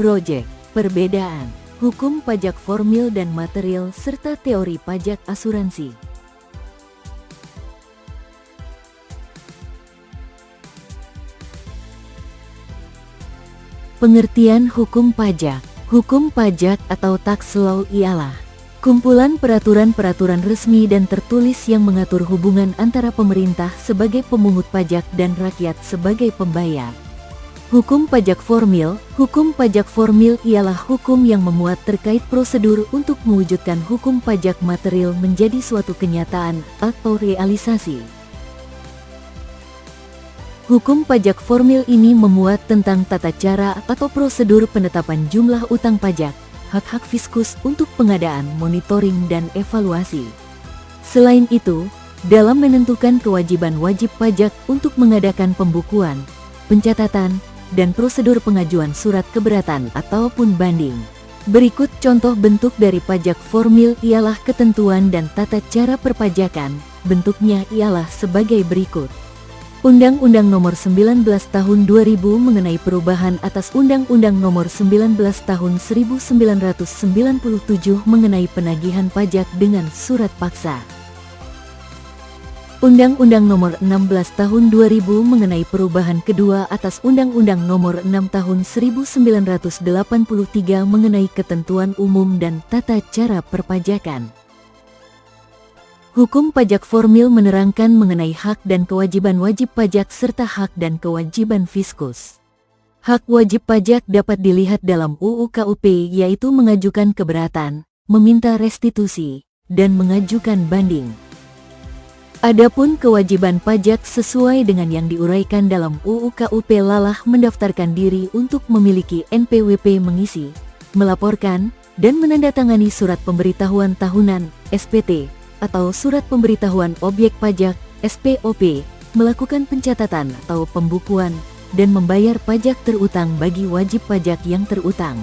Project, perbedaan, hukum pajak formil dan material serta teori pajak asuransi. Pengertian hukum pajak. Hukum pajak atau tax law ialah kumpulan peraturan-peraturan resmi dan tertulis yang mengatur hubungan antara pemerintah sebagai pemungut pajak dan rakyat sebagai pembayar. Hukum pajak formil. Hukum pajak formil ialah hukum yang memuat terkait prosedur untuk mewujudkan hukum pajak material menjadi suatu kenyataan atau realisasi. Hukum pajak formil ini memuat tentang tata cara atau prosedur penetapan jumlah utang pajak, hak-hak fiskus untuk pengadaan, monitoring, dan evaluasi. Selain itu, dalam menentukan kewajiban wajib pajak untuk mengadakan pembukuan, pencatatan, dan prosedur pengajuan surat keberatan ataupun banding. Berikut contoh bentuk dari pajak formil ialah ketentuan dan tata cara perpajakan. Bentuknya ialah sebagai berikut. Undang-Undang Nomor 19 Tahun 2000 mengenai perubahan atas Undang-Undang Nomor 19 Tahun 1997 mengenai penagihan pajak dengan surat paksa. Undang-Undang Nomor 16 Tahun 2000 mengenai perubahan kedua atas Undang-Undang Nomor 6 Tahun 1983 mengenai ketentuan umum dan tata cara perpajakan. Hukum pajak formil menerangkan mengenai hak dan kewajiban wajib pajak serta hak dan kewajiban fiskus. Hak wajib pajak dapat dilihat dalam UU KUP, yaitu mengajukan keberatan, meminta restitusi, dan mengajukan banding. Adapun kewajiban pajak sesuai dengan yang diuraikan dalam UU KUP ialah mendaftarkan diri untuk memiliki NPWP, mengisi, melaporkan, dan menandatangani surat pemberitahuan tahunan (SPT) atau surat pemberitahuan objek pajak (SPOP), melakukan pencatatan atau pembukuan, dan membayar pajak terutang bagi wajib pajak yang terutang.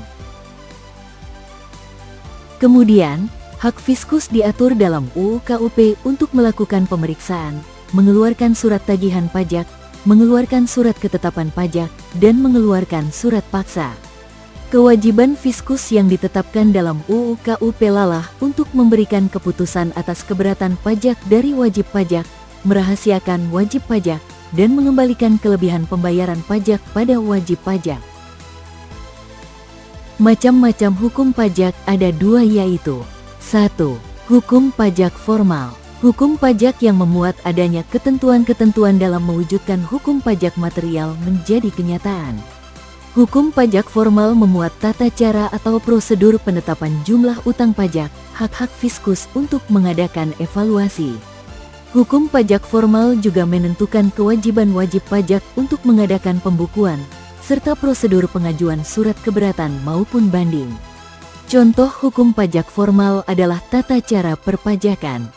Kemudian, hak fiskus diatur dalam UU KUP untuk melakukan pemeriksaan, mengeluarkan surat tagihan pajak, mengeluarkan surat ketetapan pajak, dan mengeluarkan surat paksa. Kewajiban fiskus yang ditetapkan dalam UU KUP ialah untuk memberikan keputusan atas keberatan pajak dari wajib pajak, merahasiakan wajib pajak, dan mengembalikan kelebihan pembayaran pajak pada wajib pajak. Macam-macam hukum pajak ada dua, yaitu 1. Hukum pajak formal. Hukum pajak yang memuat adanya ketentuan-ketentuan dalam mewujudkan hukum pajak material menjadi kenyataan. Hukum pajak formal memuat tata cara atau prosedur penetapan jumlah utang pajak, hak-hak fiskus untuk mengadakan evaluasi. Hukum pajak formal juga menentukan kewajiban wajib pajak untuk mengadakan pembukuan, serta prosedur pengajuan surat keberatan maupun banding. Contoh hukum pajak formal adalah tata cara perpajakan.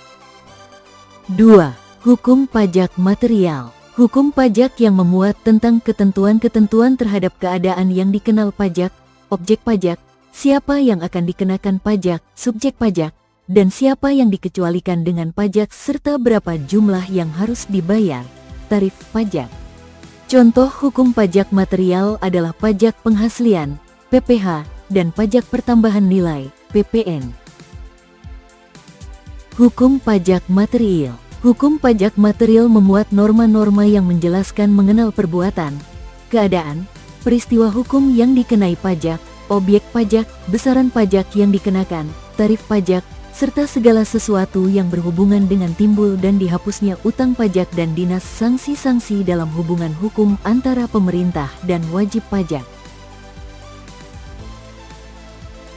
2. Hukum pajak material. Hukum pajak yang memuat tentang ketentuan-ketentuan terhadap keadaan yang dikenal pajak, objek pajak, siapa yang akan dikenakan pajak, subjek pajak, dan siapa yang dikecualikan dengan pajak serta berapa jumlah yang harus dibayar, tarif pajak. Contoh hukum pajak material adalah pajak penghasilan, PPh, dan pajak pertambahan nilai, PPN. Hukum pajak material. Hukum pajak material memuat norma-norma yang menjelaskan mengenal perbuatan, keadaan, peristiwa hukum yang dikenai pajak, objek pajak, besaran pajak yang dikenakan, tarif pajak, serta segala sesuatu yang berhubungan dengan timbul dan dihapusnya utang pajak dan dinas sanksi-sanksi dalam hubungan hukum antara pemerintah dan wajib pajak.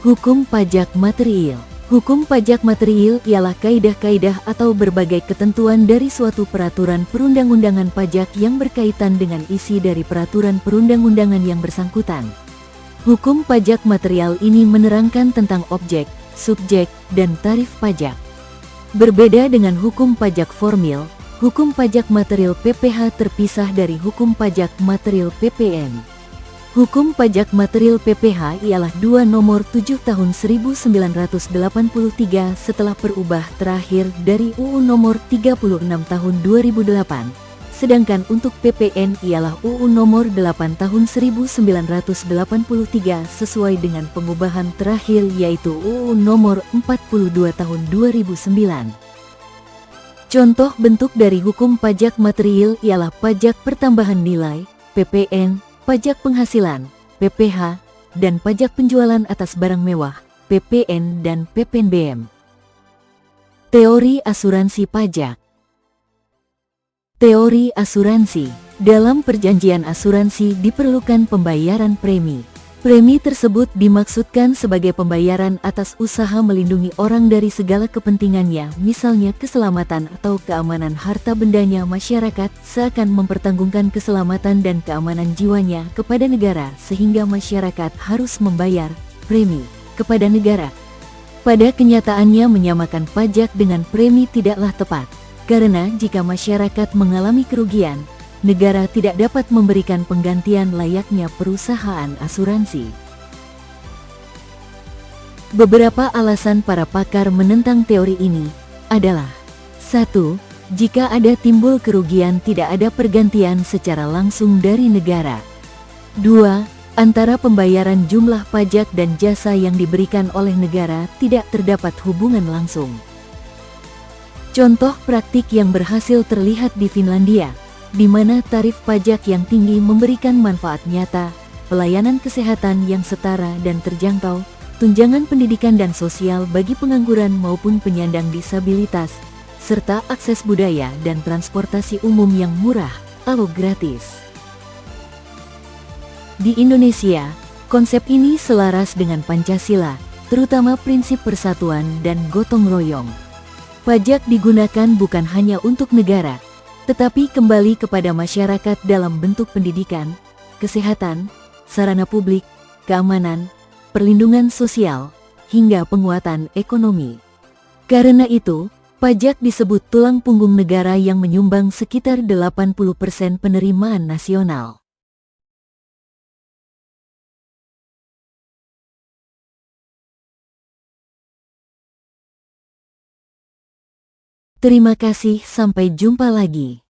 Hukum pajak material. Hukum pajak material ialah kaidah-kaidah atau berbagai ketentuan dari suatu peraturan perundang-undangan pajak yang berkaitan dengan isi dari peraturan perundang-undangan yang bersangkutan. Hukum pajak material ini menerangkan tentang objek, subjek, dan tarif pajak. Berbeda dengan hukum pajak formil, hukum pajak material PPh terpisah dari hukum pajak material PPN. Hukum pajak material PPh ialah 2 Nomor 7 Tahun 1983 setelah perubah terakhir dari UU Nomor 36 Tahun 2008, Sedangkan untuk PPN ialah UU Nomor 8 Tahun 1983 sesuai dengan pengubahan terakhir yaitu UU Nomor 42 Tahun 2009. Contoh bentuk dari hukum pajak material ialah pajak pertambahan nilai, PPN, pajak penghasilan, PPh, dan pajak penjualan atas barang mewah, PPN dan PPNBM. Teori asuransi pajak. Teori asuransi. Dalam perjanjian asuransi diperlukan pembayaran premi. Premi tersebut dimaksudkan sebagai pembayaran atas usaha melindungi orang dari segala kepentingannya, misalnya keselamatan atau keamanan harta bendanya masyarakat, seakan mempertanggungkan keselamatan dan keamanan jiwanya kepada negara sehingga masyarakat harus membayar premi kepada negara. Pada kenyataannya menyamakan pajak dengan premi tidaklah tepat. Karena jika masyarakat mengalami kerugian, negara tidak dapat memberikan penggantian layaknya perusahaan asuransi. Beberapa alasan para pakar menentang teori ini adalah: 1. Jika ada timbul kerugian tidak ada pergantian secara langsung dari negara. 2. Antara pembayaran jumlah pajak dan jasa yang diberikan oleh negara tidak terdapat hubungan langsung. Contoh praktik yang berhasil terlihat di Finlandia, di mana tarif pajak yang tinggi memberikan manfaat nyata, pelayanan kesehatan yang setara dan terjangkau, tunjangan pendidikan dan sosial bagi pengangguran maupun penyandang disabilitas, serta akses budaya dan transportasi umum yang murah atau gratis. Di Indonesia, konsep ini selaras dengan Pancasila, terutama prinsip persatuan dan gotong royong. Pajak digunakan bukan hanya untuk negara, tetapi kembali kepada masyarakat dalam bentuk pendidikan, kesehatan, sarana publik, keamanan, perlindungan sosial, hingga penguatan ekonomi. Karena itu, pajak disebut tulang punggung negara yang menyumbang sekitar 80% penerimaan nasional. Terima kasih, sampai jumpa lagi.